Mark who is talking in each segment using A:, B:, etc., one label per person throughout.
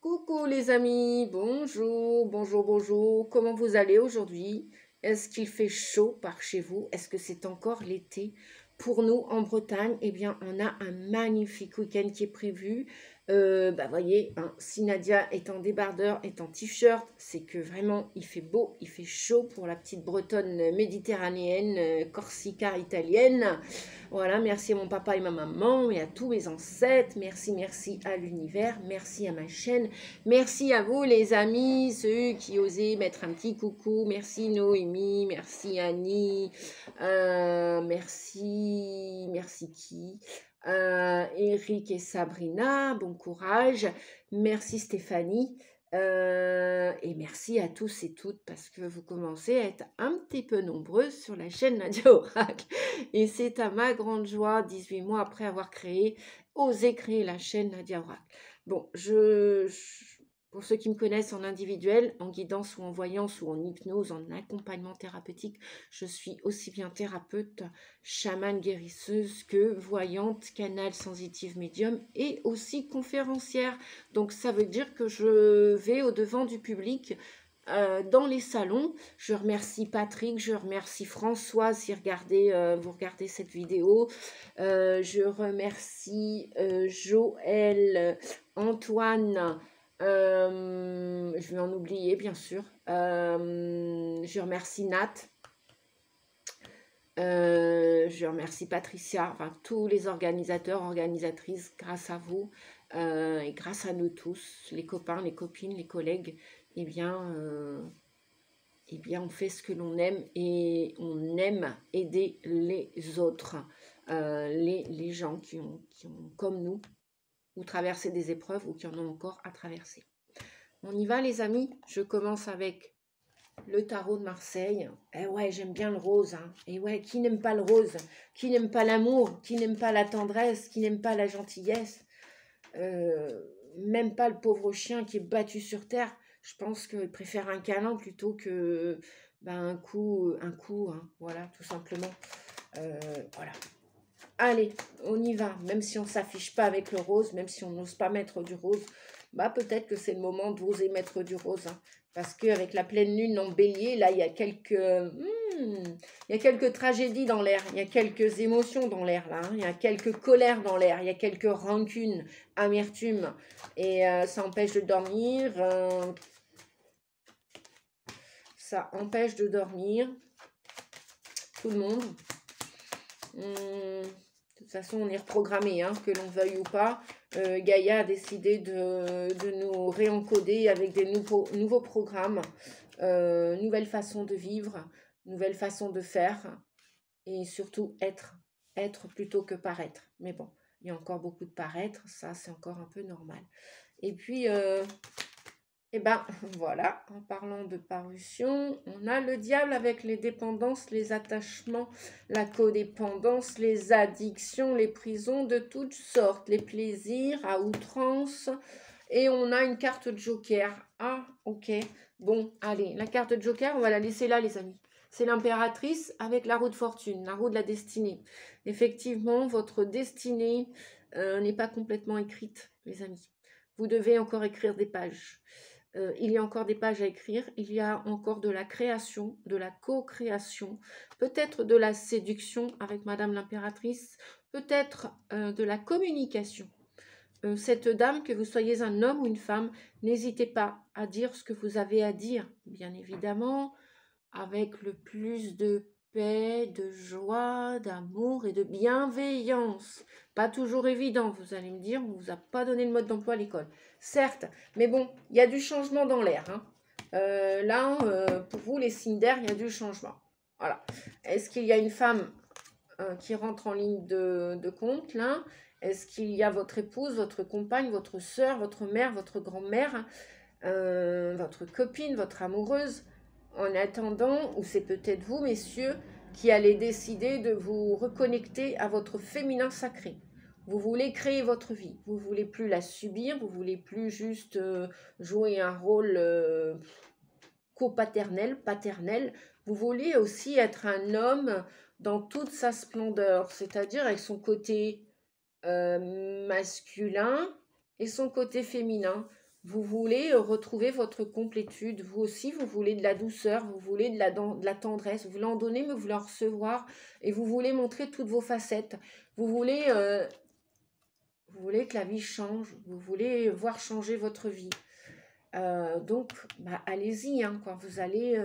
A: Coucou les amis, bonjour, bonjour, bonjour. Comment vous allez aujourd'hui? Est-ce qu'il fait chaud par chez vous? Est-ce que c'est encore l'été? Pour nous, en Bretagne, eh bien, on a un magnifique week-end qui est prévu. Voyez, hein, si Nadia est en débardeur, est en t-shirt, c'est que vraiment, il fait beau, il fait chaud pour la petite Bretonne méditerranéenne, corsica italienne. Voilà, merci à mon papa et ma maman et à tous mes ancêtres. Merci, merci à l'univers. Merci à ma chaîne. Merci à vous les amis, ceux qui osaient mettre un petit coucou. Merci Noémie, merci Annie, merci qui Eric et Sabrina, bon courage. Merci Stéphanie. Et merci à tous et toutes parce que vous commencez à être un petit peu nombreuses sur la chaîne Nadia Oracle. Et c'est à ma grande joie, 18 mois après avoir osé créer la chaîne Nadia Oracle. Bon, pour ceux qui me connaissent en individuel, en guidance ou en voyance ou en hypnose, en accompagnement thérapeutique, je suis aussi bien thérapeute, chamane guérisseuse que voyante, canal sensitive médium et aussi conférencière. Donc ça veut dire que je vais au-devant du public dans les salons. Je remercie Patrick, je remercie François si vous regardez cette vidéo. Je remercie Joël, Antoine, je vais en oublier bien sûr. Je remercie Nat. Je remercie Patricia, enfin tous les organisateurs, organisatrices, grâce à vous et grâce à nous tous, les copains, les copines, les collègues, eh bien, on fait ce que l'on aime et on aime aider les autres, les gens qui ont, comme nous, ou traversé des épreuves ou qui en ont encore à traverser. On y va les amis, je commence avec le tarot de Marseille. Eh ouais, j'aime bien le rose. Hein. Et ouais, qui n'aime pas le rose? Qui n'aime pas l'amour? Qui n'aime pas la tendresse? Qui n'aime pas la gentillesse? Même pas le pauvre chien qui est battu sur terre. Je pense qu'il préfère un câlin plutôt que un coup, hein, voilà, tout simplement. Voilà. Allez, on y va. Même si on ne s'affiche pas avec le rose, même si on n'ose pas mettre du rose, peut-être que c'est le moment d'oser mettre du rose. Hein, parce qu'avec la pleine lune en bélier, là, il y a quelques tragédies dans l'air, il y a quelques émotions dans l'air, là. Hein, il y a quelques colères dans l'air, il y a quelques rancunes, amertumes. Et ça empêche de dormir. Ça empêche de dormir. Tout le monde. De toute façon, on est reprogrammé, hein, que l'on veuille ou pas. Gaïa a décidé de nous réencoder avec des nouveaux programmes, nouvelles façons de vivre, nouvelles façons de faire et surtout être plutôt que paraître. Mais bon, il y a encore beaucoup de paraître, ça c'est encore un peu normal. Et puis, voilà, en parlant de parution, on a le diable avec les dépendances, les attachements, la codépendance, les addictions, les prisons de toutes sortes, les plaisirs à outrance. Et on a une carte joker. Ah, ok. Bon, allez, la carte joker, on va la laisser là, les amis. C'est l'impératrice avec la roue de fortune, la roue de la destinée. Effectivement, votre destinée n'est pas complètement écrite, les amis. Vous devez encore écrire des pages. Il y a encore des pages à écrire, il y a encore de la création, de la co-création, peut-être de la séduction avec Madame l'impératrice, peut-être de la communication. Cette dame, que vous soyez un homme ou une femme, n'hésitez pas à dire ce que vous avez à dire, bien évidemment, avec le plus de paix, de joie, d'amour et de bienveillance. Pas toujours évident, vous allez me dire, on ne vous a pas donné le mode d'emploi à l'école. Certes, mais bon, il y a du changement dans l'air. Hein. Pour vous, les signes d'air, il y a du changement. Voilà. Est-ce qu'il y a une femme qui rentre en ligne de compte, là? Est-ce qu'il y a votre épouse, votre compagne, votre soeur, votre mère, votre grand-mère, votre copine, votre amoureuse? En attendant, ou c'est peut-être vous, messieurs, qui allez décider de vous reconnecter à votre féminin sacré. Vous voulez créer votre vie. Vous ne voulez plus la subir. Vous ne voulez plus juste jouer un rôle copaternel, paternel. Vous voulez aussi être un homme dans toute sa splendeur, c'est-à-dire avec son côté masculin et son côté féminin. Vous voulez retrouver votre complétude. Vous aussi, vous voulez de la douceur, vous voulez de la tendresse. Vous voulez en donner, mais vous voulez en recevoir. Et vous voulez montrer toutes vos facettes. Vous voulez que la vie change. Vous voulez voir changer votre vie. Donc, allez-y. Hein, quand vous allez...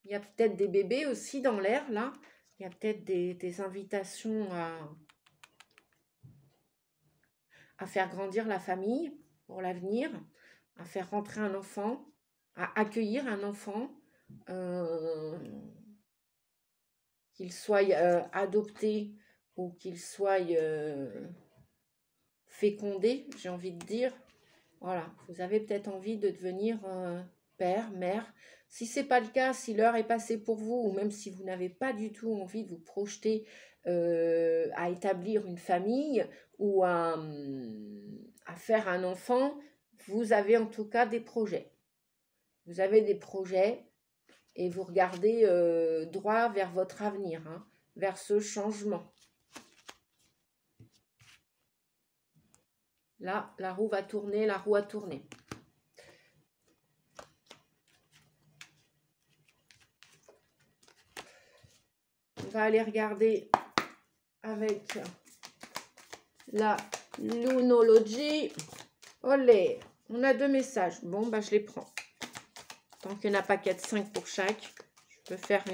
A: il y a peut-être des bébés aussi dans l'air, là. Il y a peut-être des invitations à faire grandir la famille pour l'avenir, à faire rentrer un enfant, à accueillir un enfant, qu'il soit adopté ou qu'il soit fécondé, j'ai envie de dire. Voilà, vous avez peut-être envie de devenir père, mère. Si ce n'est pas le cas, si l'heure est passée pour vous, ou même si vous n'avez pas du tout envie de vous projeter à établir une famille ou à faire un enfant, vous avez en tout cas des projets. Vous avez des projets et vous regardez droit vers votre avenir, hein, vers ce changement. Là, la roue va tourner, la roue a tourné. On va aller regarder avec la Lunology. Olé, on a 2 messages. Bon, je les prends. Tant qu'il n'y en a pas 4-5 pour chaque, je peux faire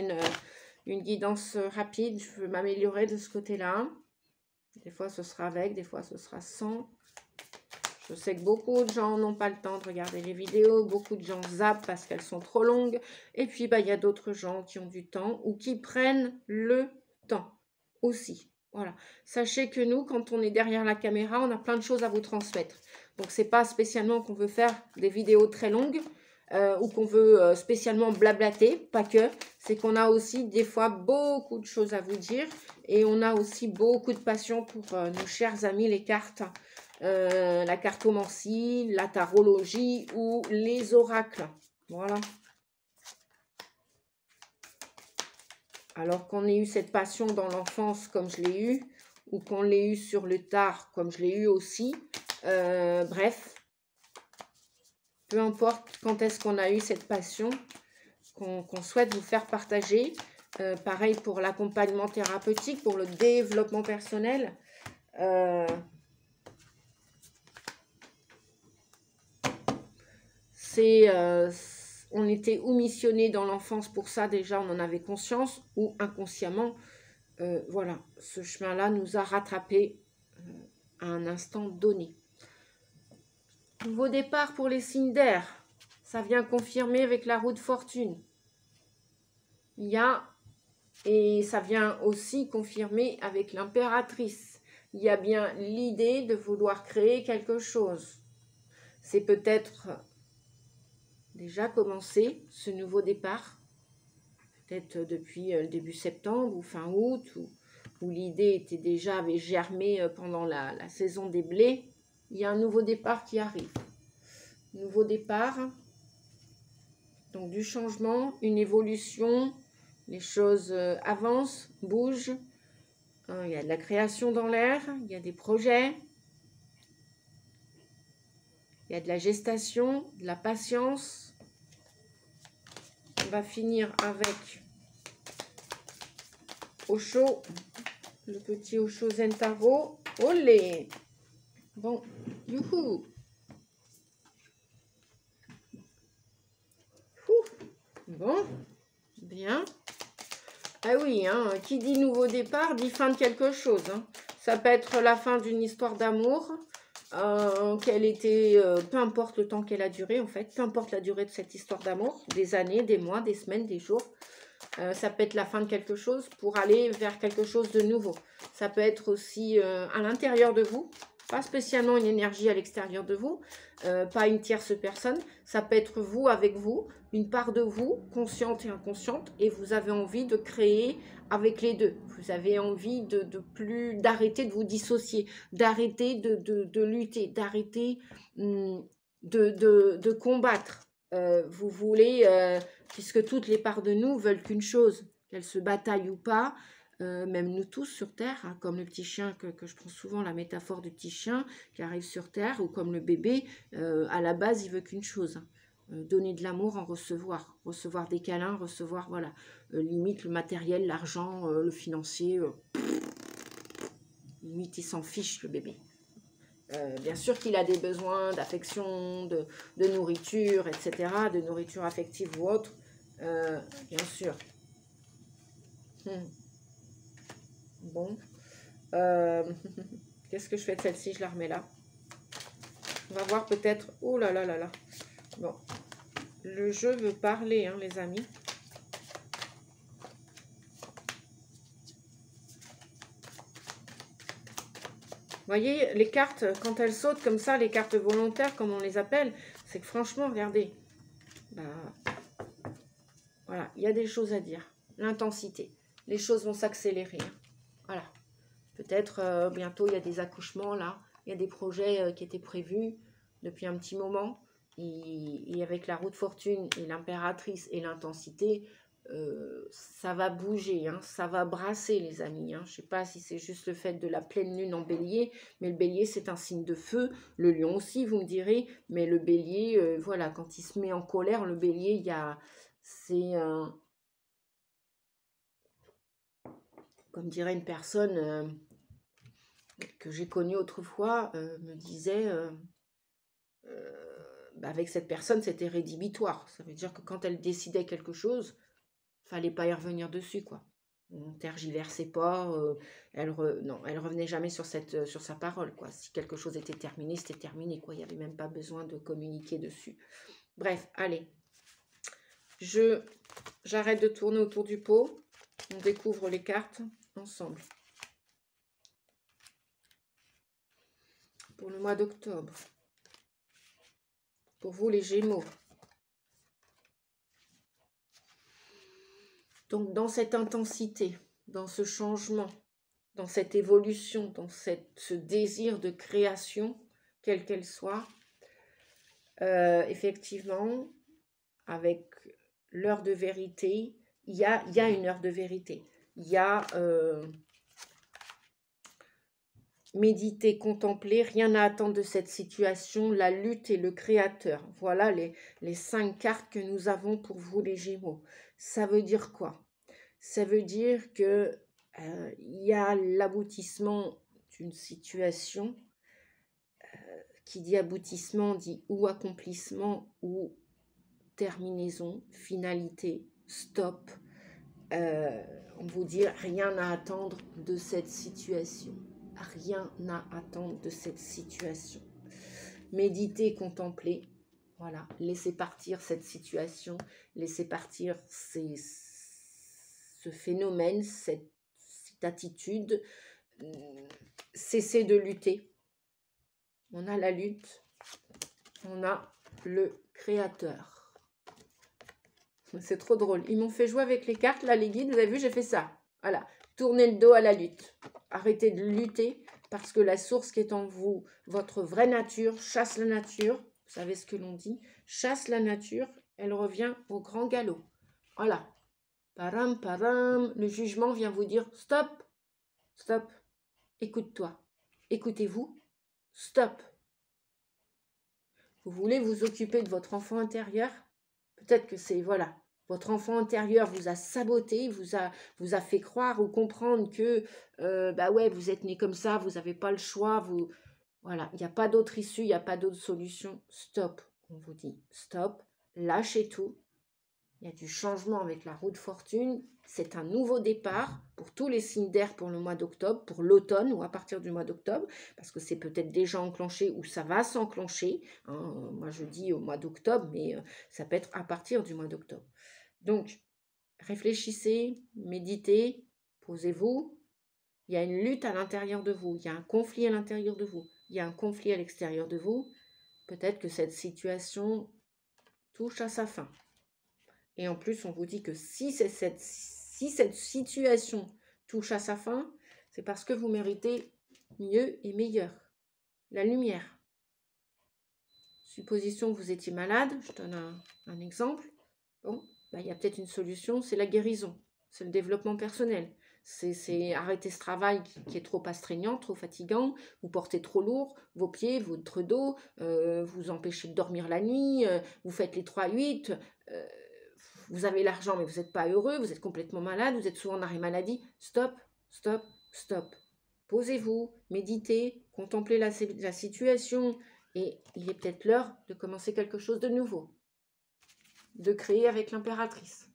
A: une guidance rapide. Je veux m'améliorer de ce côté-là. Des fois, ce sera avec, des fois, ce sera sans. Je sais que beaucoup de gens n'ont pas le temps de regarder les vidéos. Beaucoup de gens zappent parce qu'elles sont trop longues. Et puis, il y a d'autres gens qui ont du temps ou qui prennent le temps aussi. Voilà. Sachez que nous, quand on est derrière la caméra, on a plein de choses à vous transmettre. Donc, ce n'est pas spécialement qu'on veut faire des vidéos très longues ou qu'on veut spécialement blablater. Pas que. C'est qu'on a aussi des fois beaucoup de choses à vous dire. Et on a aussi beaucoup de passion pour nos chers amis, les cartes. La cartomancie, la tarologie ou les oracles. Voilà. Alors qu'on ait eu cette passion dans l'enfance comme je l'ai eu, ou qu'on l'ait eu sur le tard comme je l'ai eu aussi, bref, peu importe quand est-ce qu'on a eu cette passion qu'on souhaite vous faire partager. Pareil pour l'accompagnement thérapeutique, pour le développement personnel. On était ou missionné dans l'enfance pour ça, déjà on en avait conscience, ou inconsciemment, voilà, ce chemin-là nous a rattrapés à un instant donné. Nouveau départ pour les signes d'air, ça vient confirmer avec la roue de fortune. Et ça vient aussi confirmer avec l'impératrice. Il y a bien l'idée de vouloir créer quelque chose. C'est peut-être déjà commencé ce nouveau départ, peut-être depuis le début septembre ou fin août, où l'idée avait germé pendant la saison des blés. Il y a un nouveau départ qui arrive. Nouveau départ, donc du changement, une évolution, les choses avancent, bougent. Il y a de la création dans l'air, il y a des projets, il y a de la gestation, de la patience. On va finir avec Osho, le petit Osho Zentaro. Olé! Bon, youhou! Bon, bien. Ah oui, hein, qui dit nouveau départ dit fin de quelque chose. Hein. Ça peut être la fin d'une histoire d'amour, qu'elle était, peu importe le temps qu'elle a duré en fait, peu importe la durée de cette histoire d'amour, des années, des mois, des semaines, des jours. Ça peut être la fin de quelque chose pour aller vers quelque chose de nouveau. Ça peut être aussi à l'intérieur de vous, pas spécialement une énergie à l'extérieur de vous, pas une tierce personne. Ça peut être vous avec vous, une part de vous, consciente et inconsciente, et vous avez envie de créer avec les deux. Vous avez envie d'arrêter de vous dissocier, d'arrêter de lutter, d'arrêter de combattre. Vous voulez, puisque toutes les parts de nous veulent qu'une chose, qu'elles se bataillent ou pas, même nous tous sur Terre, hein, comme le petit chien que je prends souvent, la métaphore du petit chien qui arrive sur Terre, ou comme le bébé, à la base, il veut qu'une chose, hein, donner de l'amour, en recevoir des câlins, recevoir, voilà, limite le matériel, l'argent, le financier, limite il s'en fiche le bébé. Bien sûr qu'il a des besoins d'affection, de nourriture, etc., de nourriture affective ou autre, bien sûr. Bon. Qu'est-ce que je fais de celle-ci? Je la remets là. On va voir peut-être... Oh là là là là. Bon. Le jeu veut parler, hein, les amis. Vous voyez, les cartes, quand elles sautent comme ça, les cartes volontaires, comme on les appelle, c'est que franchement, regardez, bah, voilà, il y a des choses à dire. L'intensité. Les choses vont s'accélérer. Hein. Voilà. Peut-être bientôt, il y a des accouchements, là. Il y a des projets qui étaient prévus depuis un petit moment. Et avec la roue de fortune et l'impératrice et l'intensité, ça va bouger, hein, ça va brasser, les amis. Hein. Je ne sais pas si c'est juste le fait de la pleine lune en bélier, mais le bélier, c'est un signe de feu. Le lion aussi, vous me direz. Mais le bélier, voilà, quand il se met en colère, le bélier, il y a... C'est comme dirait une personne que j'ai connue autrefois, me disait... avec cette personne, c'était rédhibitoire. Ça veut dire que quand elle décidait quelque chose, fallait pas y revenir dessus, quoi. On tergiversait pas, non, elle revenait jamais sur sa parole, quoi. Si quelque chose était terminé, c'était terminé, quoi. Il n'y avait même pas besoin de communiquer dessus. Bref, allez. J'arrête de tourner autour du pot. On découvre les cartes ensemble. Pour le mois d'octobre. Pour vous, les Gémeaux. Donc, dans cette intensité, dans ce changement, dans cette évolution, dans ce désir de création, quelle qu'elle soit, effectivement, avec l'heure de vérité, il y a une heure de vérité. Il y a méditer, contempler, rien à attendre de cette situation, la lutte et le créateur. Voilà les 5 cartes que nous avons pour vous, les Gémeaux. Ça veut dire quoi? Ça veut dire que il y a l'aboutissement d'une situation. Qui dit aboutissement dit ou accomplissement ou terminaison, finalité, stop. On vous dit rien à attendre de cette situation. Rien à attendre de cette situation. Méditer, contempler. Voilà, laissez partir cette situation, laissez partir ce phénomène, cette attitude. Cessez de lutter. On a la lutte, on a le créateur. C'est trop drôle. Ils m'ont fait jouer avec les cartes, là, les guides, vous avez vu, j'ai fait ça. Voilà, tournez le dos à la lutte. Arrêtez de lutter, parce que la source qui est en vous, votre vraie nature, chasse la nature. Vous savez ce que l'on dit? Chasse la nature, elle revient au grand galop. Voilà. Param, param. Le jugement vient vous dire, stop, stop, écoute-toi. Écoutez-vous. Stop. Vous voulez vous occuper de votre enfant intérieur? Peut-être que c'est, voilà, votre enfant intérieur vous a saboté, vous a fait croire ou comprendre que, bah ouais, vous êtes né comme ça, vous n'avez pas le choix, voilà, il n'y a pas d'autre issue, il n'y a pas d'autre solution. Stop, on vous dit, stop, lâchez tout. Il y a du changement avec la roue de fortune. C'est un nouveau départ pour tous les signes d'air pour le mois d'octobre, pour l'automne ou à partir du mois d'octobre, parce que c'est peut-être déjà enclenché ou ça va s'enclencher. Hein. Moi, je dis au mois d'octobre, mais ça peut être à partir du mois d'octobre. Donc, réfléchissez, méditez, posez-vous. Il y a une lutte à l'intérieur de vous, il y a un conflit à l'intérieur de vous, il y a un conflit à l'extérieur de vous. Peut-être que cette situation touche à sa fin. Et en plus, on vous dit que si cette situation touche à sa fin, c'est parce que vous méritez mieux et meilleur. La lumière. Supposition que vous étiez malade, je donne un exemple. Bon, bah, il y a peut-être une solution, c'est la guérison, c'est le développement personnel. C'est arrêter ce travail qui est trop astreignant, trop fatigant, vous portez trop lourd, vos pieds, votre dos, vous empêchez de dormir la nuit, vous faites les 3-8, vous avez l'argent mais vous n'êtes pas heureux, vous êtes complètement malade, vous êtes souvent en arrêt maladie. Stop, stop, stop. Posez-vous, méditez, contemplez la situation et il est peut-être l'heure de commencer quelque chose de nouveau, de créer avec l'impératrice,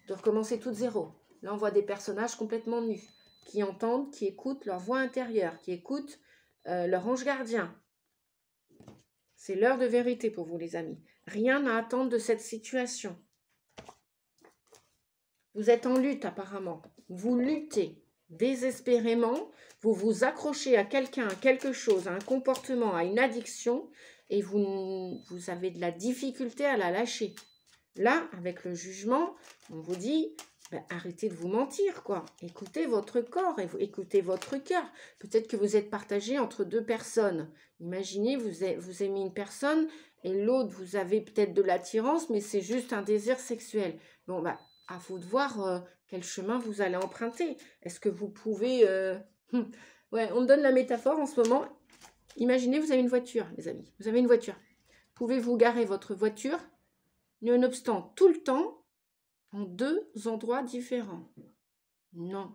A: de recommencer tout de zéro. Là, on voit des personnages complètement nus, qui entendent, qui écoutent leur voix intérieure, qui écoutent leur ange gardien. C'est l'heure de vérité pour vous, les amis. Rien à attendre de cette situation. Vous êtes en lutte, apparemment. Vous luttez désespérément. Vous vous accrochez à quelqu'un, à quelque chose, à un comportement, à une addiction, et vous avez de la difficulté à la lâcher. Là, avec le jugement, on vous dit, ben, arrêtez de vous mentir, quoi. Écoutez votre corps et écoutez votre cœur. Peut-être que vous êtes partagé entre deux personnes. Imaginez, vous aimez une personne et l'autre, vous avez peut-être de l'attirance, mais c'est juste un désir sexuel. Bon, bah, à vous de voir quel chemin vous allez emprunter. Est-ce que vous pouvez... Ouais, on me donne la métaphore en ce moment. Imaginez, vous avez une voiture, les amis. Vous avez une voiture. Pouvez-vous garer votre voiture, nonobstant tout le temps, en deux endroits différents? Non.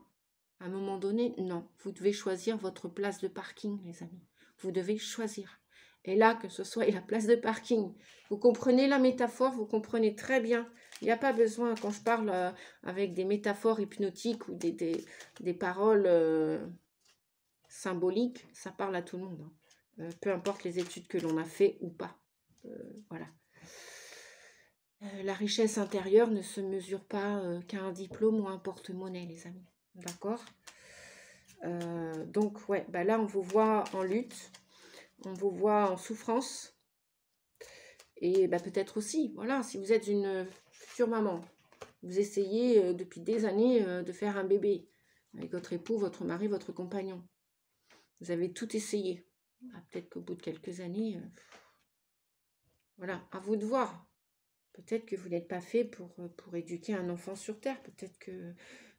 A: À un moment donné, non. Vous devez choisir votre place de parking, les amis. Vous devez choisir. Et là, que ce soit la place de parking, vous comprenez la métaphore, vous comprenez très bien. Il n'y a pas besoin, quand je parle avec des métaphores hypnotiques ou des paroles symboliques, ça parle à tout le monde. Hein. Peu importe les études que l'on a fait ou pas. Voilà. La richesse intérieure ne se mesure pas qu'à un diplôme ou un porte-monnaie, les amis. D'accord ? Donc, ouais, bah là, on vous voit en lutte, on vous voit en souffrance. Et bah, peut-être aussi, voilà, si vous êtes une future maman, vous essayez depuis des années de faire un bébé avec votre époux, votre mari, votre compagnon. Vous avez tout essayé. Ah, peut-être qu'au bout de quelques années, voilà, à vous de voir. Peut-être que vous n'êtes pas fait pour éduquer un enfant sur Terre. Peut-être que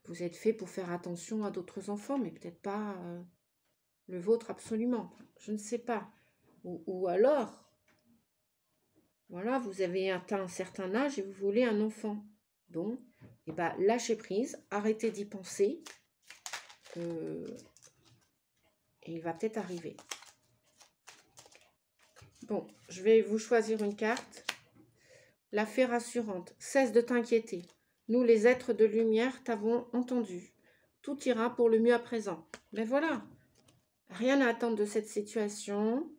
A: vous êtes fait pour faire attention à d'autres enfants, mais peut-être pas le vôtre absolument. Je ne sais pas. Ou alors, voilà, vous avez atteint un certain âge et vous voulez un enfant. Bon, et ben, lâchez prise, arrêtez d'y penser. Et il va peut-être arriver. Bon, je vais vous choisir une carte. La fée rassurante. Cesse de t'inquiéter. Nous, les êtres de lumière, t'avons entendu. Tout ira pour le mieux à présent. Mais voilà. Rien à attendre de cette situation.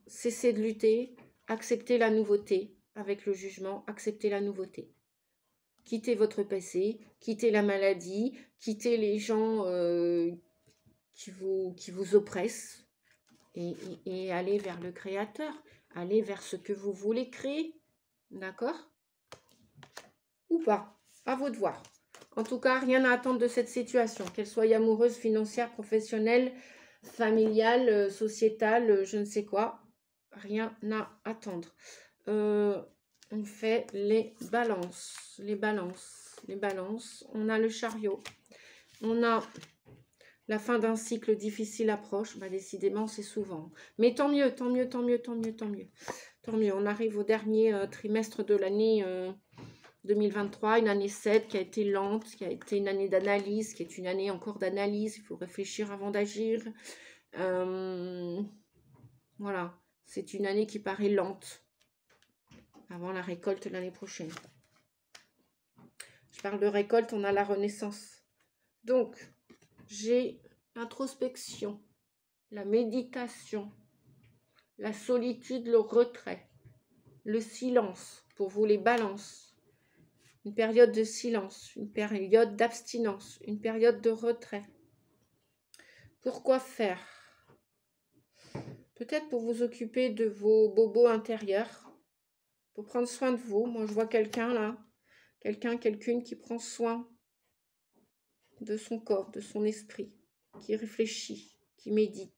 A: Cessez de lutter. Acceptez la nouveauté. Avec le jugement, acceptez la nouveauté. Quittez votre passé. Quittez la maladie. Quittez les gens qui vous oppressent. Et allez vers le Créateur. Allez vers ce que vous voulez créer. D'accord? Ou pas. À vous de voir. En tout cas, rien à attendre de cette situation. Qu'elle soit amoureuse, financière, professionnelle, familiale, sociétale, je ne sais quoi. Rien à attendre. On fait les balances. Les balances. Les balances. On a le chariot. On a... La fin d'un cycle difficile approche, bah décidément c'est souvent. Mais tant mieux, tant mieux, tant mieux, tant mieux, tant mieux. Tant mieux, on arrive au dernier trimestre de l'année 2023, une année 7 qui a été lente, qui a été une année d'analyse, qui est une année encore d'analyse, il faut réfléchir avant d'agir. Voilà, c'est une année qui paraît lente avant la récolte l'année prochaine. Je parle de récolte, on a la renaissance. Donc, j'ai l'introspection, la méditation, la solitude, le retrait, le silence, pour vous les balances, une période de silence, une période d'abstinence, une période de retrait. Pourquoi faire? Peut-être pour vous occuper de vos bobos intérieurs, pour prendre soin de vous. Moi, je vois quelqu'un là, quelqu'une qui prend soin de son corps, de son esprit, qui réfléchit, qui médite,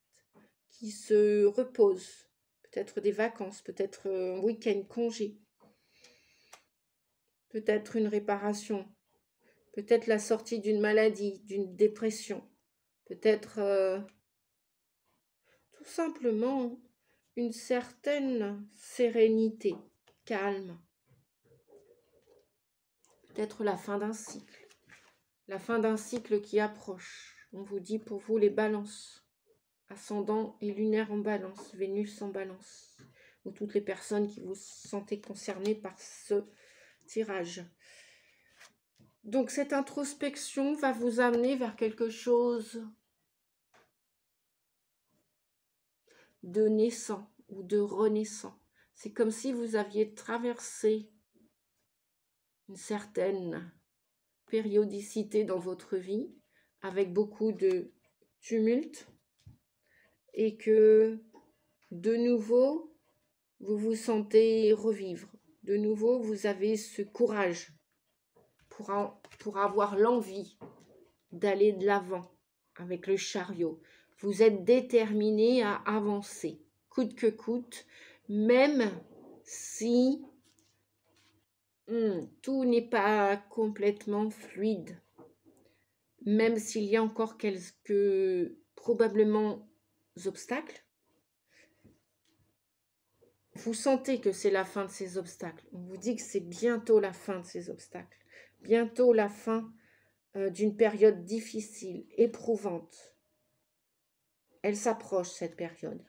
A: qui se repose, peut-être des vacances, peut-être un week-end, congé. peut-être une réparation, peut-être la sortie d'une maladie, d'une dépression, peut-être tout simplement une certaine sérénité, calme, peut-être la fin d'un cycle qui approche. On vous dit pour vous les balances, ascendant et lunaire en balance, Vénus en balance, ou toutes les personnes qui vous sentez concernées par ce tirage. Donc cette introspection va vous amener vers quelque chose de naissant ou de renaissant. C'est comme si vous aviez traversé une certaine périodicité dans votre vie avec beaucoup de tumulte et que de nouveau vous vous sentez revivre. De nouveau vous avez ce courage pour avoir l'envie d'aller de l'avant avec le chariot. Vous êtes déterminé à avancer, coûte que coûte, même si tout n'est pas complètement fluide, même s'il y a encore quelques probablement obstacles. Vous sentez que c'est la fin de ces obstacles. On vous dit que c'est bientôt la fin de ces obstacles, bientôt la fin d'une période difficile, éprouvante. Elle s'approche, cette période.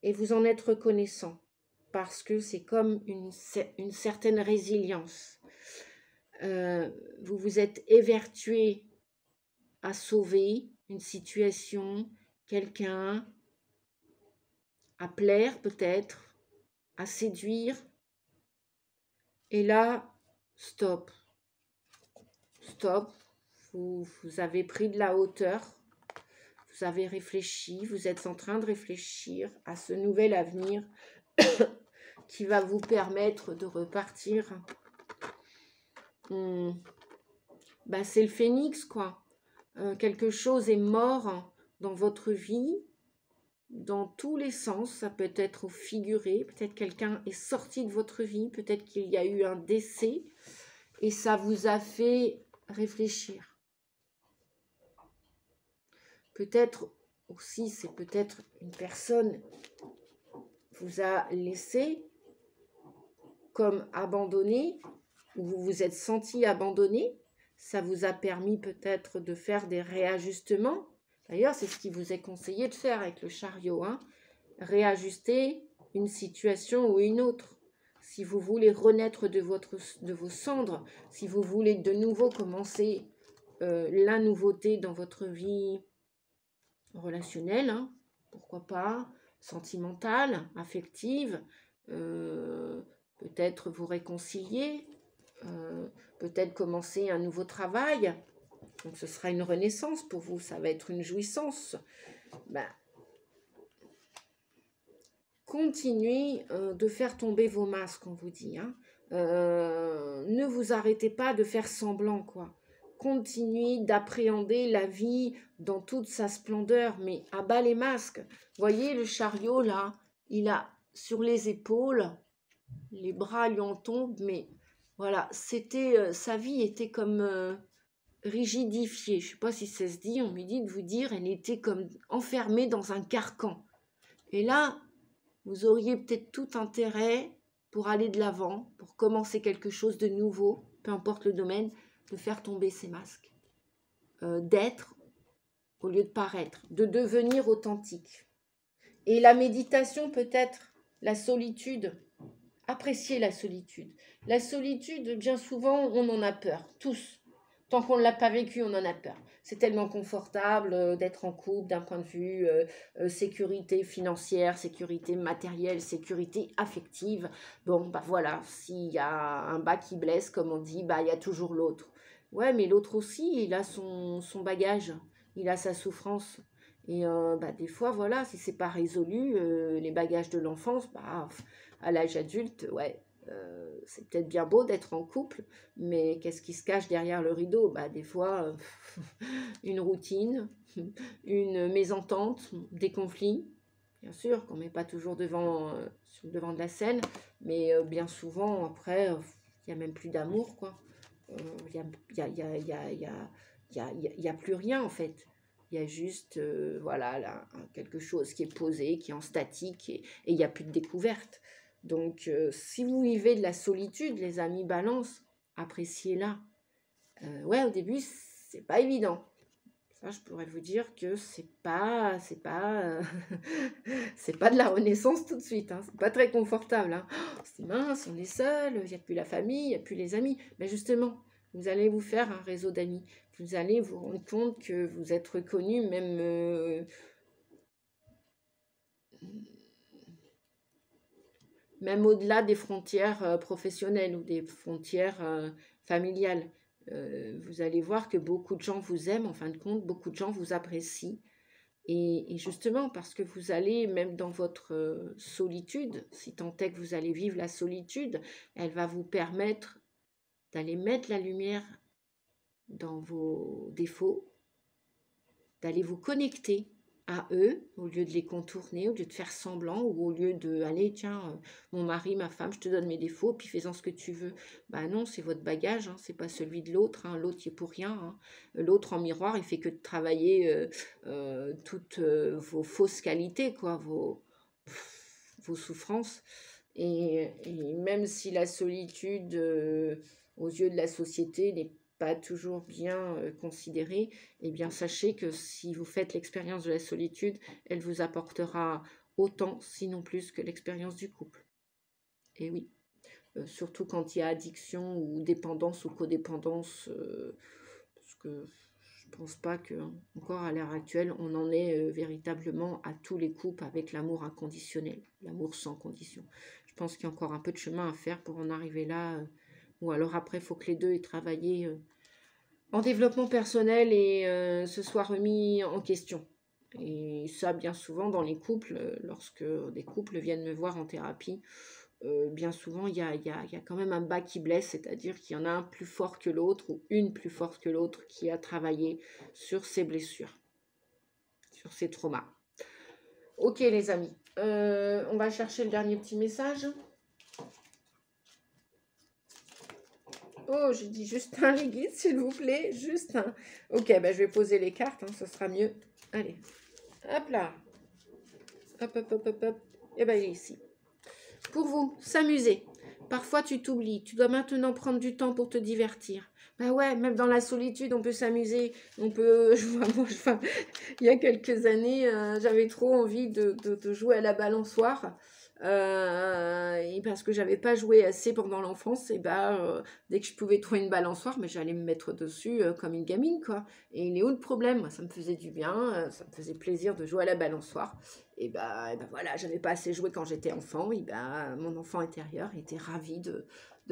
A: Et vous en êtes reconnaissant, parce que c'est comme une certaine résilience. Vous vous êtes évertué à sauver une situation, quelqu'un, à plaire peut-être, à séduire. Et là, stop. Stop. Vous avez pris de la hauteur. Vous avez réfléchi. Vous êtes en train de réfléchir à ce nouvel avenir qui va vous permettre de repartir. C'est le phénix, quoi. Quelque chose est mort dans votre vie, dans tous les sens. Ça peut être au figuré, peut-être quelqu'un est sorti de votre vie, peut-être qu'il y a eu un décès et ça vous a fait réfléchir. Peut-être aussi, c'est peut-être une personne vous a laissé comme abandonné, ou vous vous êtes senti abandonné. Ça vous a permis peut-être de faire des réajustements. D'ailleurs, c'est ce qui vous est conseillé de faire avec le chariot. Réajuster une situation ou une autre. Si vous voulez renaître de vos cendres, si vous voulez de nouveau commencer la nouveauté dans votre vie relationnelle, pourquoi pas, sentimentale, affective, peut-être vous réconcilier, peut-être commencer un nouveau travail. Donc ce sera une renaissance pour vous, ça va être une jouissance. Continuez de faire tomber vos masques, on vous dit. Ne vous arrêtez pas de faire semblant, quoi. Continuez d'appréhender la vie dans toute sa splendeur, mais à bas les masques. Voyez le chariot, là, il a sur les épaules, les bras lui en tombent, mais voilà, sa vie était comme rigidifiée. Je ne sais pas si ça se dit, on me dit de vous dire, elle était comme enfermée dans un carcan. Et là, vous auriez peut-être tout intérêt pour aller de l'avant, pour commencer quelque chose de nouveau, peu importe le domaine, de faire tomber ces masques. D'être au lieu de paraître, de devenir authentique. Et la méditation peut-être, la solitude, apprécier la solitude. La solitude, bien souvent, on en a peur, tous. Tant qu'on ne l'a pas vécu, on en a peur. C'est tellement confortable d'être en couple d'un point de vue sécurité financière, sécurité matérielle, sécurité affective. Bon, voilà, s'il y a un bas qui blesse, comme on dit, il y a toujours l'autre. Ouais, mais l'autre aussi, il a son bagage, il a sa souffrance. Et des fois, voilà, si c'est pas résolu, les bagages de l'enfance, à l'âge adulte, ouais, c'est peut-être bien beau d'être en couple, mais qu'est-ce qui se cache derrière le rideau? Des fois, une routine, une mésentente, des conflits. Bien sûr qu'on ne met pas toujours sur le devant de la scène, mais bien souvent, après, Il n'y a même plus d'amour, quoi. Il n'y a, y a, y a, y a, y a, y a plus rien, en fait. Il y a juste, voilà, là, quelque chose qui est posé, qui est en statique, et il n'y a plus de découverte. Donc, si vous vivez de la solitude, les amis balance, appréciez-la. Ouais, au début, c'est pas évident. Ça, je pourrais vous dire que c'est pas c'est pas de la renaissance tout de suite. Hein. C'est pas très confortable. Hein. Oh, c'est mince, on est seul, il n'y a plus la famille, il n'y a plus les amis. Mais justement, vous allez vous faire un réseau d'amis. Vous allez vous rendre compte que vous êtes reconnu même au-delà des frontières professionnelles ou des frontières familiales. Vous allez voir que beaucoup de gens vous aiment, en fin de compte, beaucoup de gens vous apprécient. Et justement, parce que vous allez, même dans votre solitude, si tant est que vous allez vivre la solitude, elle va vous permettre d'aller mettre la lumière dans vos défauts, d'aller vous connecter à eux, au lieu de les contourner, au lieu de faire semblant, ou au lieu de, allez, tiens, mon mari, ma femme, je te donne mes défauts, puis fais-en ce que tu veux. Ben non, c'est votre bagage, hein, c'est pas celui de l'autre, hein, l'autre il est pour rien. Hein. L'autre en miroir, il fait que de travailler toutes vos fausses qualités, quoi, vos souffrances. Et même si la solitude, aux yeux de la société, n'est pas toujours bien considérée, eh bien sachez que si vous faites l'expérience de la solitude, elle vous apportera autant, sinon plus, que l'expérience du couple. Et oui, surtout quand il y a addiction ou dépendance ou codépendance, parce que je ne pense pas que, encore à l'heure actuelle, on en est véritablement à tous les couples avec l'amour inconditionnel, l'amour sans condition. Je pense qu'il y a encore un peu de chemin à faire pour en arriver là, ou alors après, il faut que les deux aient travaillé en développement personnel et se soient remis en question. Et ça, bien souvent, dans les couples, lorsque des couples viennent me voir en thérapie, bien souvent, il y a quand même un bas qui blesse, c'est-à-dire qu'il y en a un plus fort que l'autre ou une plus forte que l'autre qui a travaillé sur ses blessures, sur ses traumas. Ok, les amis, on va chercher le dernier petit message. Oh, j'ai dit juste un, les guides, s'il vous plaît, juste un. Ok, ben je vais poser les cartes, hein, ce sera mieux. Allez, hop là. Hop, hop, hop, hop, hop. Et ben il est ici. Pour vous, s'amuser. Parfois, tu t'oublies. Tu dois maintenant prendre du temps pour te divertir. Ben ouais, même dans la solitude, on peut s'amuser. On peut... il y a quelques années, j'avais trop envie de jouer à la balançoire. Et parce que j'avais pas joué assez pendant l'enfance, et dès que je pouvais trouver une balançoire, mais j'allais me mettre dessus comme une gamine, quoi. Et il est où le problème? Moi, ça me faisait du bien, ça me faisait plaisir de jouer à la balançoire. Et voilà, j'avais pas assez joué quand j'étais enfant. Et mon enfant intérieur était ravi de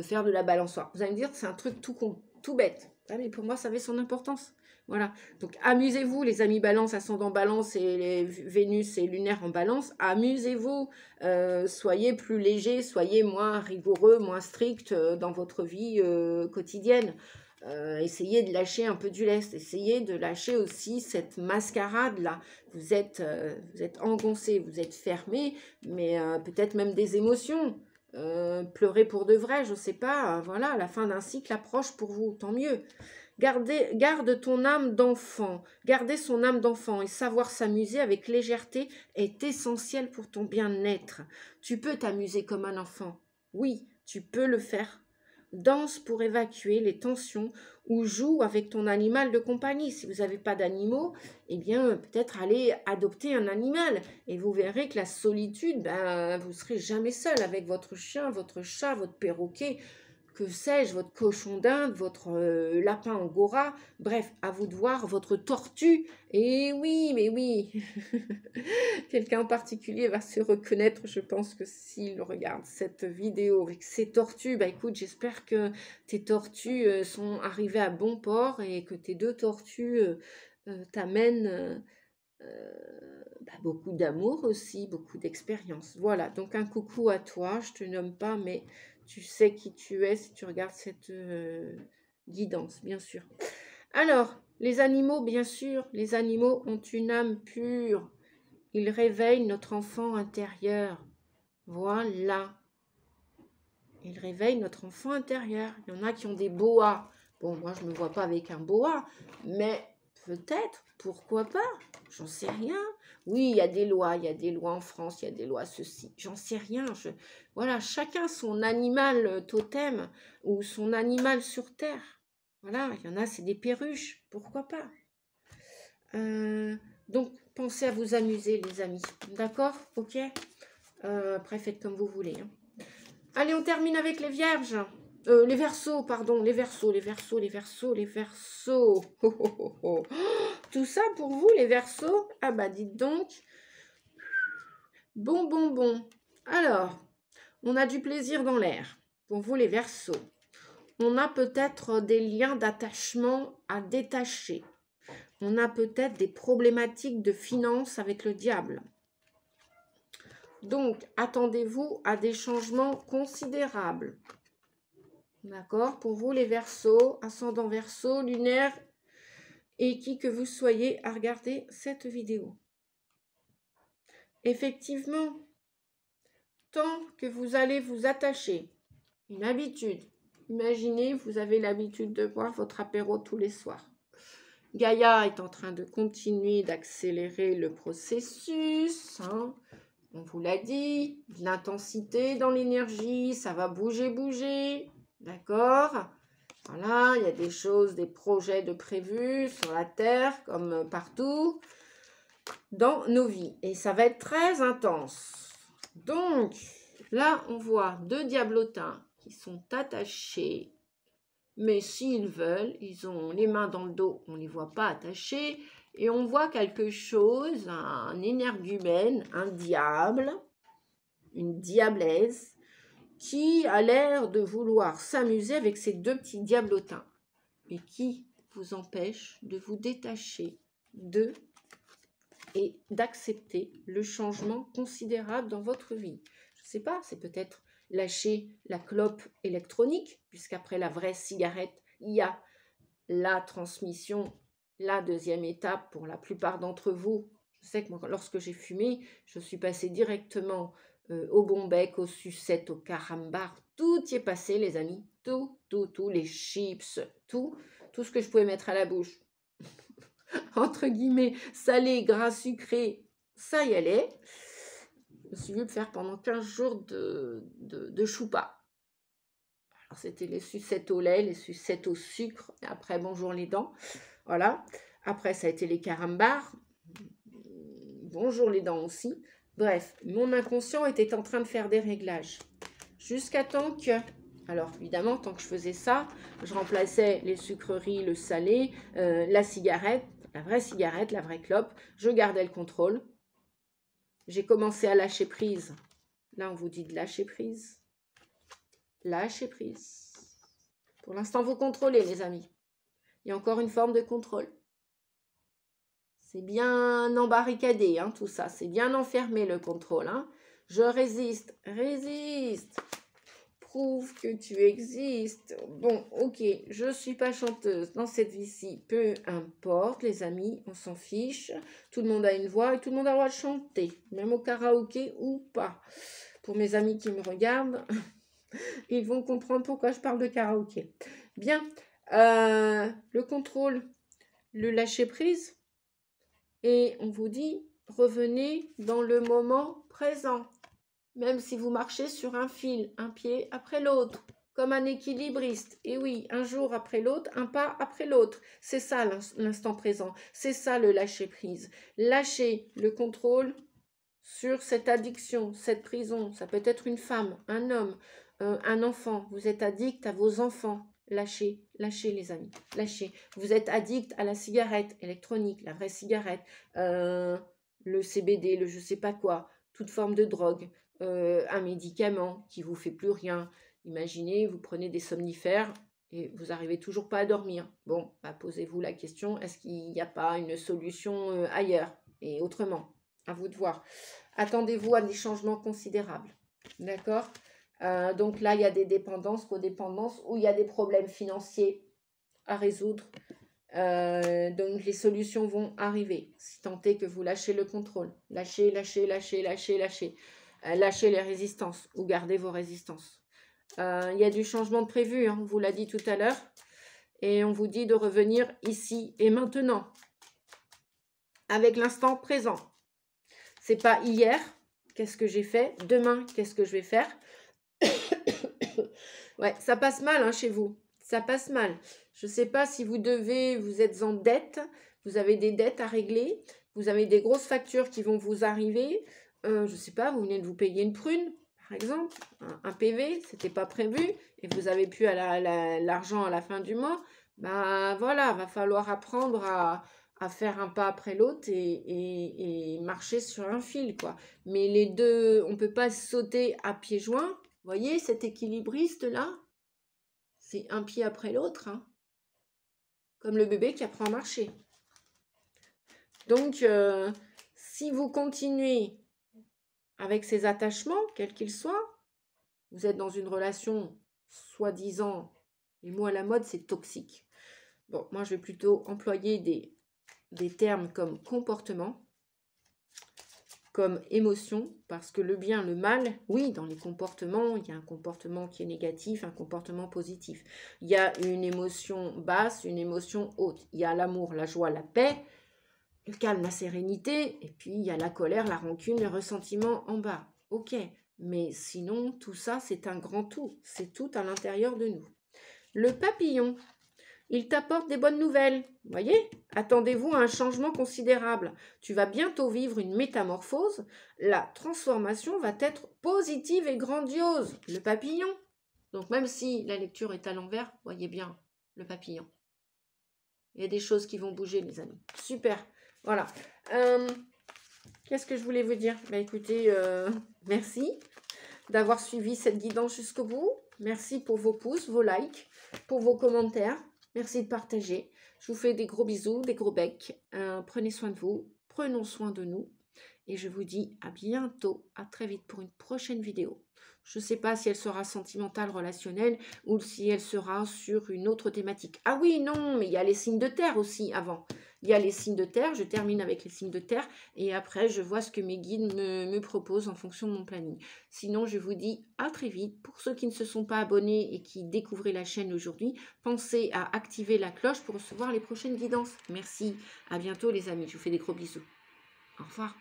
A: faire de la balançoire. Vous allez me dire, c'est un truc tout bête. Ah, mais pour moi, ça avait son importance. Voilà. Donc, amusez-vous, les amis balance, ascendant balance et les Vénus et lunaire en balance. Amusez-vous. Soyez plus léger, soyez moins rigoureux, moins strict dans votre vie quotidienne. Essayez de lâcher un peu du lest, essayez de lâcher aussi cette mascarade-là. Vous êtes engoncé, vous êtes fermé, mais peut-être même des émotions. Pleurer pour de vrai, je ne sais pas. Voilà, la fin d'un cycle approche pour vous, tant mieux. Garde ton âme d'enfant. Garder son âme d'enfant et savoir s'amuser avec légèreté est essentiel pour ton bien-être. Tu peux t'amuser comme un enfant. Oui, tu peux le faire. Danse pour évacuer les tensions ou joue avec ton animal de compagnie. Si vous n'avez pas d'animaux, eh bien, peut-être aller adopter un animal. Et vous verrez que la solitude, vous ne serez jamais seul avec votre chien, votre chat, votre perroquet, que sais-je, votre cochon d'Inde, votre lapin angora, bref, à vous de voir, votre tortue. Et oui, mais oui, quelqu'un en particulier va se reconnaître, je pense que s'il regarde cette vidéo avec ces tortues, écoute, j'espère que tes tortues sont arrivées à bon port et que tes deux tortues t'amènent beaucoup d'amour aussi, beaucoup d'expérience. Voilà, donc un coucou à toi, je te nomme pas, mais tu sais qui tu es si tu regardes cette guidance, bien sûr. Alors, les animaux, bien sûr, les animaux ont une âme pure. Ils réveillent notre enfant intérieur. Voilà. il réveille notre enfant intérieur. Il y en a qui ont des boas. Bon, moi, je ne me vois pas avec un boa, mais peut-être, pourquoi pas? J'en sais rien. Oui, il y a des lois en France, il y a des lois ceci. J'en sais rien. Voilà, chacun son animal totem ou son animal sur terre. Voilà, il y en a, c'est des perruches. Pourquoi pas? Donc, pensez à vous amuser, les amis. D'accord? Ok? Après, faites comme vous voulez. Hein. Allez, on termine avec les vierges. Les verseaux, pardon. Les verseaux. Oh, oh, oh. Tout ça pour vous, les verseaux? Ah bah, dites donc. Bon. Alors, on a du plaisir dans l'air. Pour vous, les verseaux. On a peut-être des liens d'attachement à détacher. On a peut-être des problématiques de finances avec le diable. Donc, attendez-vous à des changements considérables. D'accord? Pour vous, les Verseaux, ascendant Verseau, lunaire, et qui que vous soyez à regarder cette vidéo. Effectivement, tant que vous allez vous attacher, une habitude. Imaginez, vous avez l'habitude de boire votre apéro tous les soirs. Gaïa est en train de continuer d'accélérer le processus. Hein. On vous l'a dit, l'intensité dans l'énergie, ça va bouger. D'accord? Voilà, il y a des choses, des projets de prévus sur la Terre, comme partout, dans nos vies. Et ça va être très intense. Donc, là, on voit deux diablotins qui sont attachés. Mais s'ils veulent, ils ont les mains dans le dos, on ne les voit pas attachés. Et on voit quelque chose, un énergumène, un diable, une diablesse, qui a l'air de vouloir s'amuser avec ces deux petits diablotins. Et qui vous empêche de vous détacher d'eux et d'accepter le changement considérable dans votre vie. Je ne sais pas, c'est peut-être lâcher la clope électronique, puisqu'après la vraie cigarette, il y a la transmission, la deuxième étape pour la plupart d'entre vous. Je sais que moi, lorsque j'ai fumé, je suis passée directement au bon bec, aux sucettes, au carambar. Tout y est passé, les amis. Tout, les chips, tout ce que je pouvais mettre à la bouche. Entre guillemets, salé, gras, sucré, ça y allait. Je me suis vue faire pendant 15 jours de choupa. Alors, c'était les sucettes au lait, les sucettes au sucre. Et après, bonjour les dents. Voilà. Après, ça a été les carambars. Bonjour les dents aussi. Bref, mon inconscient était en train de faire des réglages. Jusqu'à temps que... Alors, évidemment, tant que je faisais ça, je remplaçais les sucreries, le salé, la cigarette, la vraie cigarette, la vraie clope. Je gardais le contrôle. J'ai commencé à lâcher prise. Là, on vous dit de lâcher prise. Lâcher prise. Pour l'instant, vous contrôlez, les amis. Il y a encore une forme de contrôle. C'est bien embarricadé, hein, tout ça. C'est bien enfermé, le contrôle. Hein. Je résiste. Résiste. Prouve que tu existes. Bon, ok, je ne suis pas chanteuse dans cette vie-ci. Peu importe, les amis, on s'en fiche. Tout le monde a une voix et tout le monde a le droit de chanter, même au karaoké ou pas. Pour mes amis qui me regardent, ils vont comprendre pourquoi je parle de karaoké. Bien, le contrôle, le lâcher-prise. Et on vous dit, revenez dans le moment présent. Même si vous marchez sur un fil, un pied après l'autre, comme un équilibriste. Et oui, un jour après l'autre, un pas après l'autre. C'est ça l'instant présent. C'est ça le lâcher-prise. Lâcher le contrôle sur cette addiction, cette prison. Ça peut être une femme, un homme, un enfant. Vous êtes addict à vos enfants. Lâchez les amis, lâchez. Vous êtes addict à la cigarette électronique, la vraie cigarette, le CBD, le je sais pas quoi, toute forme de drogue. Un médicament qui vous fait plus rien. Imaginez, vous prenez des somnifères et vous n'arrivez toujours pas à dormir. Bon, bah, posez-vous la question, est-ce qu'il n'y a pas une solution ailleurs et autrement? À vous de voir. Attendez-vous à des changements considérables. D'accord? Donc là, il y a des dépendances, codépendances, où il y a des problèmes financiers à résoudre. Donc les solutions vont arriver. Si tant est que vous lâchez le contrôle. Lâchez. Lâchez les résistances ou gardez vos résistances. Il y a du changement de prévu, hein, on vous l'a dit tout à l'heure. Et on vous dit de revenir ici et maintenant, avec l'instant présent. C'est pas hier, qu'est-ce que j'ai fait? Demain, qu'est-ce que je vais faire? Ouais, ça passe mal hein, chez vous. Ça passe mal. Je ne sais pas si vous êtes en dette, vous avez des dettes à régler, vous avez des grosses factures qui vont vous arriver. Je ne sais pas, vous venez de vous payer une prune, par exemple, un PV, c'était pas prévu, et vous avez plus l'argent à la fin du mois. Ben voilà, va falloir apprendre à faire un pas après l'autre et marcher sur un fil, quoi. Mais les deux, on ne peut pas sauter à pieds joints. Vous voyez cet équilibriste-là? C'est un pied après l'autre, hein, comme le bébé qui apprend à marcher. Donc, si vous continuez avec ces attachements, quels qu'ils soient, vous êtes dans une relation soi-disant, les mots à la mode, c'est toxique. Bon, moi, je vais plutôt employer des termes comme comportement, comme émotion, parce que le bien, le mal, oui, dans les comportements, il y a un comportement qui est négatif, un comportement positif. Il y a une émotion basse, une émotion haute. Il y a l'amour, la joie, la paix, le calme, la sérénité, et puis il y a la colère, la rancune, le ressentiment en bas. Ok, mais sinon, tout ça, c'est un grand tout. C'est tout à l'intérieur de nous. Le papillon, il t'apporte des bonnes nouvelles. Vous voyez? Attendez-vous à un changement considérable. Tu vas bientôt vivre une métamorphose. La transformation va être positive et grandiose. Le papillon. Donc même si la lecture est à l'envers, voyez bien le papillon. Il y a des choses qui vont bouger, les amis. Super. Voilà. Qu'est-ce que je voulais vous dire? Bah, écoutez, merci d'avoir suivi cette guidance jusqu'au bout. Merci pour vos pouces, vos likes, pour vos commentaires. Merci de partager. Je vous fais des gros bisous, des gros becs. Prenez soin de vous, prenons soin de nous. Et je vous dis à bientôt, à très vite pour une prochaine vidéo. Je ne sais pas si elle sera sentimentale, relationnelle, ou si elle sera sur une autre thématique. Ah oui, non, mais il y a les signes de terre aussi avant. Il y a les signes de terre, je termine avec les signes de terre, et après je vois ce que mes guides me proposent en fonction de mon planning. Sinon, je vous dis à très vite. Pour ceux qui ne se sont pas abonnés et qui découvrent la chaîne aujourd'hui, pensez à activer la cloche pour recevoir les prochaines guidances. Merci, à bientôt les amis, je vous fais des gros bisous. Au revoir.